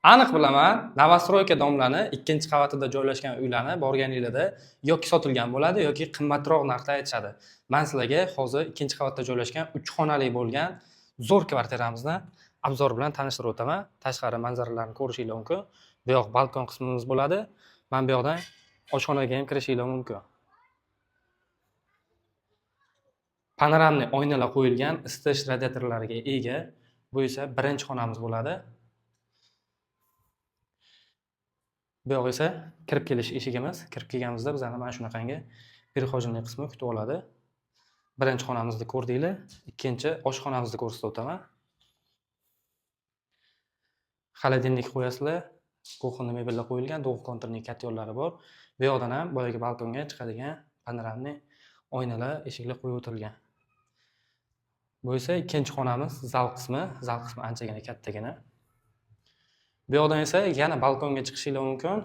Aniq bilaman, Novostroyka domlani ikkinchi qavatida joylashgan uylarni borganingizda yoki sotilgan bo'ladi yoki qimmatroq narxda aytishadi. Men sizlarga hozir ikkinchi qavatda joylashgan 3 xonali bo'lgan zo'r kvartiramizni obzor bilan tanishtirib o'taman. Tashqari manzaralarni ko'rishingiz mumkin. Bu yoq balkon qismimiz bo'ladi. Men bu yoqdan oshxonaga ham kirishingiz mumkin. Panoramli oynalar qo'yilgan isitish radiatorlariga ega. Bu esa birinchi xonamiz bo'ladi. Bu yoq esa kirib kelish eshigimiz. Kirib kelganimizda bizlarni mana shunaqangi prixojniy qismi kutib oladi. Birinchi xonamizni ko'rdinglar, ikkinchi oshxonamizni ko'rsatib o'taman. Xolodilnik qo'yasizlar, kuxonniy mebellar qo'yilgan, to'g'ri konturli katyollari bor. Bu yoqdan ham boyagi balkonga chiqadigan panoramli oynalar, eshiklar qo'yib o'tilgan. Bu esa ikkinchi xonamiz, zal qismi. Zal qismi anchagina kattagina. Bu yoqdan esa yana balkonga chiqishingiz mumkin.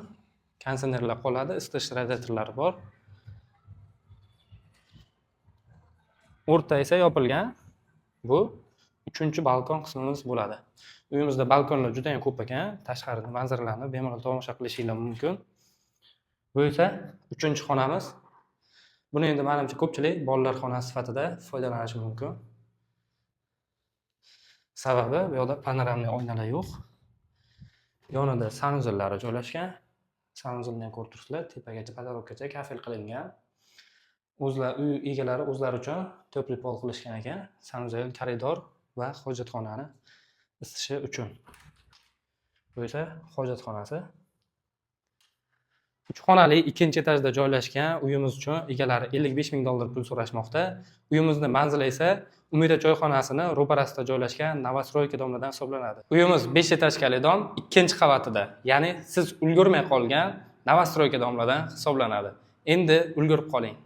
Konditsionerlar qoladi, isitish radiatorlari bor. O'rta esa yopilgan. Bu 3-balkon qismimiz bo'ladi. Uyimizda balkonlar juda ham ko'p ekan. Tashqari manzaralarni bemalol tomosha qilishingiz mumkin. Bu esa 3-xonamiz. Buni endi menimcha ko'pchilik bolalar xonasi sifatida foydalanishi mumkin. Sababi bu yoqda panoramli oynalar yo'q. Yonida sanuzellari joylashgan. Sanuzilni ham ko'rib turibsizlar, tepagacha, potolokgacha kafel qilingan. Uy egalari o'zlari uchun to'pli pol qilishgan ekan. Sanuzel, koridor va hojatxonani isitishi uchun. Bu esa hojatxonasi. 3 xonali ikkinchi etajda joylashgan uyimiz uchun egalari $55,000 pul so'rashmoqda. Uyimizning manzili esa Umida choyxonasini ro'parasida joylashgan Novostroyka domidan hisoblanadi. Uyimiz 5 etajli dom, ikkinchi qavatida, ya'ni siz ulgurmay qolgan Novostroyka domladan hisoblanadi. Endi ulgurib qoling.